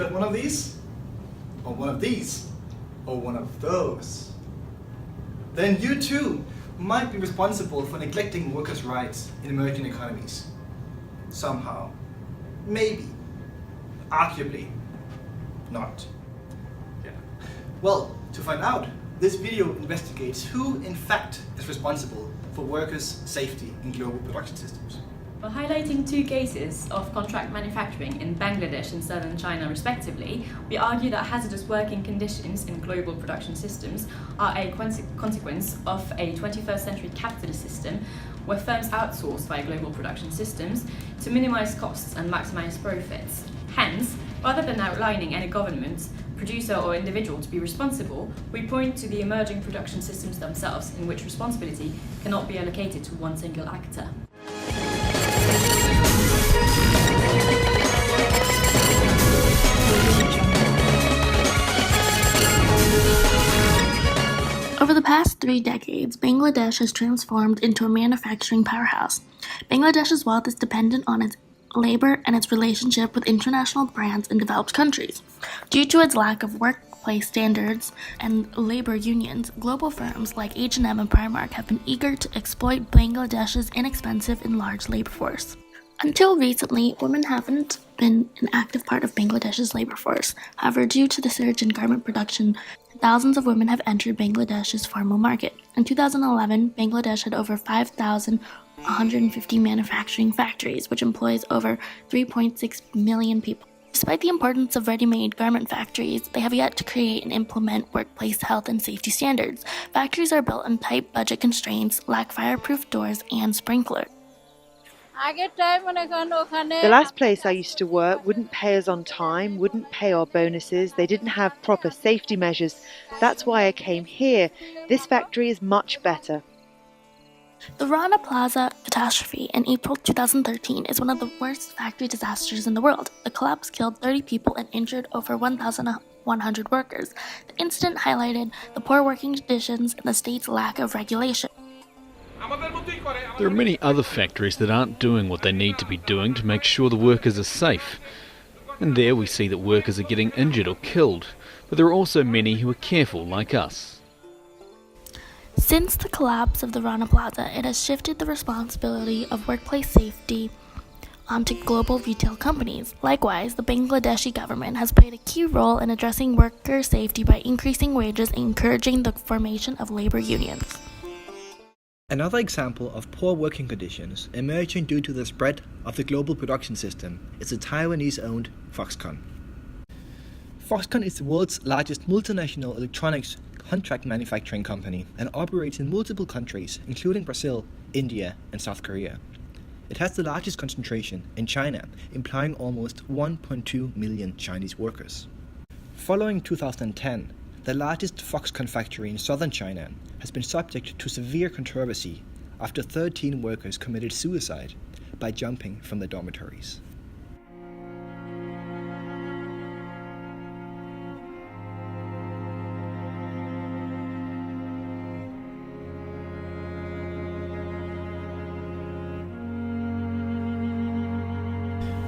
got one of these, or one of these, or one of those, then you too might be responsible for neglecting workers' rights in emerging economies. Somehow. Maybe. Arguably. Not. Yeah. Well, to find out, this video investigates who in fact is responsible for workers' safety in global production systems. By highlighting two cases of contract manufacturing in Bangladesh and southern China respectively, we argue that hazardous working conditions in global production systems are a consequence of a 21st century capitalist system where firms outsource via global production systems to minimize costs and maximize profits. Hence, rather than outlining any government, producer or individual to be responsible, we point to the emerging production systems themselves in which responsibility cannot be allocated to one single actor. Over the past 3 decades, Bangladesh has transformed into a manufacturing powerhouse. Bangladesh's wealth is dependent on its labor and its relationship with international brands in developed countries. Due to its lack of workplace standards and labor unions, global firms like H&M and Primark have been eager to exploit Bangladesh's inexpensive and large labor force. Until recently, women haven't been an active part of Bangladesh's labor force. However, due to the surge in garment production, thousands of women have entered Bangladesh's formal market. In 2011, Bangladesh had over 5,150 manufacturing factories, which employs over 3.6 million people. Despite the importance of ready-made garment factories, they have yet to create and implement workplace health and safety standards. Factories are built on tight budget constraints, lack fireproof doors, and sprinklers. The last place I used to work wouldn't pay us on time, wouldn't pay our bonuses, they didn't have proper safety measures. That's why I came here. This factory is much better. The Rana Plaza catastrophe in April 2013 is one of the worst factory disasters in the world. The collapse killed 30 people and injured over 1,100 workers. The incident highlighted the poor working conditions and the state's lack of regulation. There are many other factories that aren't doing what they need to be doing to make sure the workers are safe. And there we see that workers are getting injured or killed, but there are also many who are careful like us. Since the collapse of the Rana Plaza, it has shifted the responsibility of workplace safety onto global retail companies. Likewise, the Bangladeshi government has played a key role in addressing worker safety by increasing wages and encouraging the formation of labor unions. Another example of poor working conditions emerging due to the spread of the global production system is the Taiwanese-owned Foxconn. Foxconn is the world's largest multinational electronics contract manufacturing company and operates in multiple countries, including Brazil, India, and South Korea. It has the largest concentration in China, employing almost 1.2 million Chinese workers. Following 2010, the largest Foxconn factory in southern China has been subject to severe controversy after 13 workers committed suicide by jumping from the dormitories.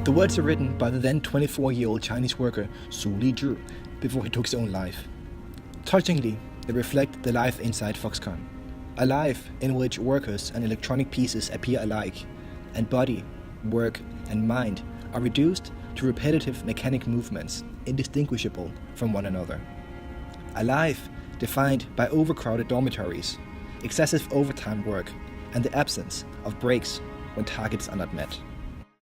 The words are written by the then 24-year-old Chinese worker Su Lizhi before he took his own life. Touchingly, they reflect the life inside Foxconn, a life in which workers and electronic pieces appear alike, and body, work, and mind are reduced to repetitive mechanic movements indistinguishable from one another. A life defined by overcrowded dormitories, excessive overtime work, and the absence of breaks when targets are not met.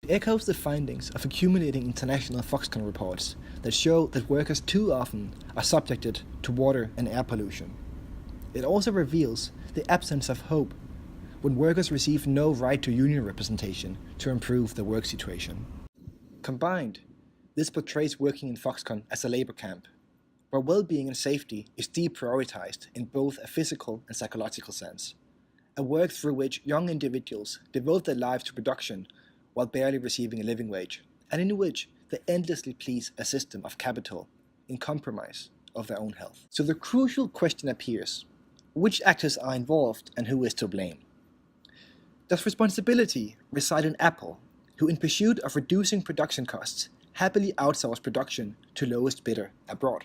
It echoes the findings of accumulating international Foxconn reports that show that workers too often are subjected to water and air pollution. It also reveals the absence of hope when workers receive no right to union representation to improve their work situation. Combined, this portrays working in Foxconn as a labor camp, where well-being and safety is deprioritized in both a physical and psychological sense, a work through which young individuals devote their lives to production while barely receiving a living wage, and in which they endlessly please a system of capital in compromise of their own health. So the crucial question appears: which actors are involved and who is to blame? Does responsibility reside in Apple, who in pursuit of reducing production costs happily outsource production to lowest bidder abroad?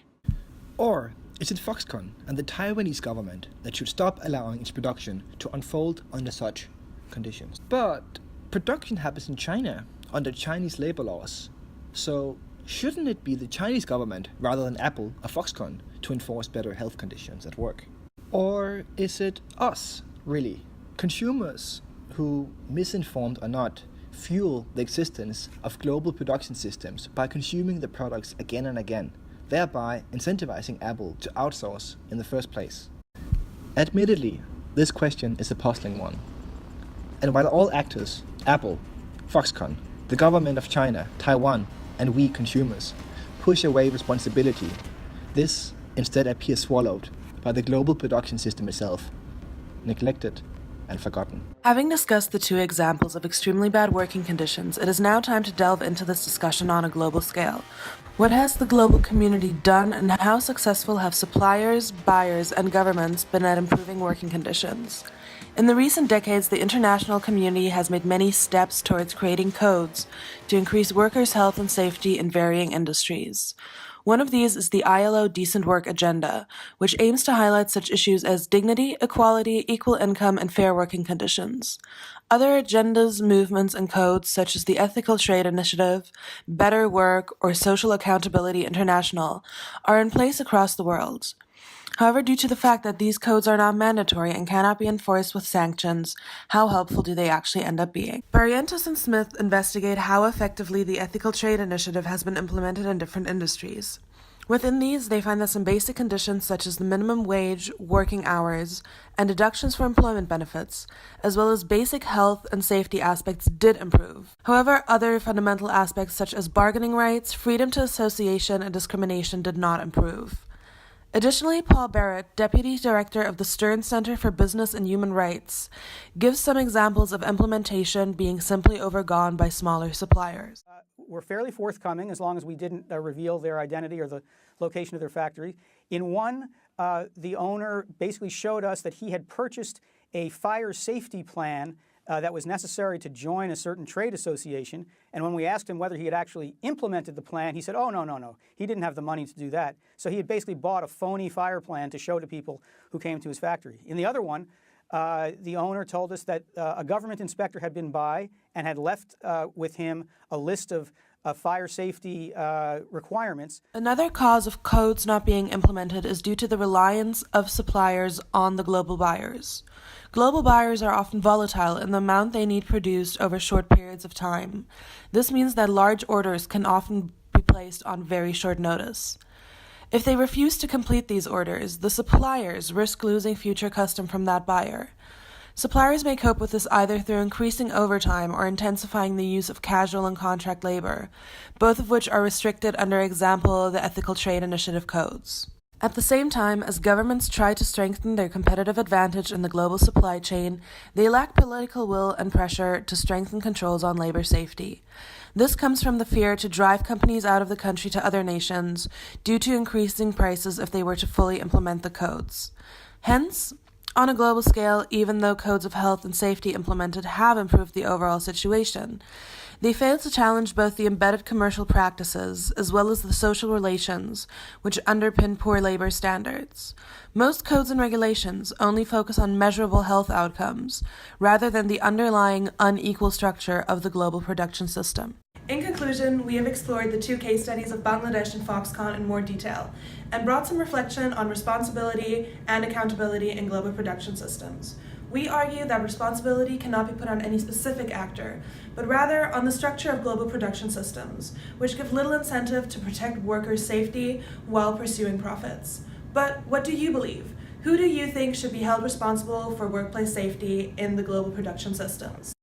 Or is it Foxconn and the Taiwanese government that should stop allowing its production to unfold under such conditions? But production happens in China under Chinese labor laws, so shouldn't it be the Chinese government rather than Apple or Foxconn to enforce better health conditions at work? Or is it us, really, consumers, who, misinformed or not, fuel the existence of global production systems by consuming the products again and again, thereby incentivizing Apple to outsource in the first place? Admittedly, this question is a puzzling one. And while all actors, Apple, Foxconn, the government of China, Taiwan, and we consumers, push away responsibility, this instead appears swallowed by the global production system itself, neglected and forgotten. Having discussed the two examples of extremely bad working conditions, it is now time to delve into this discussion on a global scale. What has the global community done, and how successful have suppliers, buyers, and governments been at improving working conditions? In the recent decades, the international community has made many steps towards creating codes to increase workers' health and safety in varying industries. One of these is the ILO Decent Work Agenda, which aims to highlight such issues as dignity, equality, equal income, and fair working conditions. Other agendas, movements, and codes, such as the Ethical Trade Initiative, Better Work, or Social Accountability International, are in place across the world. However, due to the fact that these codes are not mandatory and cannot be enforced with sanctions, how helpful do they actually end up being? Barrientos and Smith investigate how effectively the Ethical Trade Initiative has been implemented in different industries. Within these, they find that some basic conditions such as the minimum wage, working hours, and deductions for employment benefits, as well as basic health and safety aspects, did improve. However, other fundamental aspects such as bargaining rights, freedom to association, and discrimination did not improve. Additionally, Paul Barrett, Deputy Director of the Stern Center for Business and Human Rights, gives some examples of implementation being simply overgone by smaller suppliers. We're fairly forthcoming, as long as we didn't reveal their identity or the location of their factory. In one, the owner basically showed us that he had purchased a fire safety plan that was necessary to join a certain trade association. And when we asked him whether he had actually implemented the plan, he said, oh, no. He didn't have the money to do that. So he had basically bought a phony fire plan to show to people who came to his factory. In the other one, the owner told us that a government inspector had been by and had left with him a list of fire safety requirements. Another cause of codes not being implemented is due to the reliance of suppliers on the global buyers. Global buyers are often volatile in the amount they need produced over short periods of time. This means that large orders can often be placed on very short notice. If they refuse to complete these orders, the suppliers risk losing future custom from that buyer. Suppliers may cope with this either through increasing overtime or intensifying the use of casual and contract labor, both of which are restricted under example of the Ethical Trade Initiative codes. At the same time, as governments try to strengthen their competitive advantage in the global supply chain, they lack political will and pressure to strengthen controls on labor safety. This comes from the fear to drive companies out of the country to other nations due to increasing prices if they were to fully implement the codes. Hence, on a global scale, even though codes of health and safety implemented have improved the overall situation, they fail to challenge both the embedded commercial practices as well as the social relations which underpin poor labor standards. Most codes and regulations only focus on measurable health outcomes rather than the underlying unequal structure of the global production system. In conclusion, we have explored the two case studies of Bangladesh and Foxconn in more detail and brought some reflection on responsibility and accountability in global production systems. We argue that responsibility cannot be put on any specific actor, but rather on the structure of global production systems, which give little incentive to protect workers' safety while pursuing profits. But what do you believe? Who do you think should be held responsible for workplace safety in the global production systems?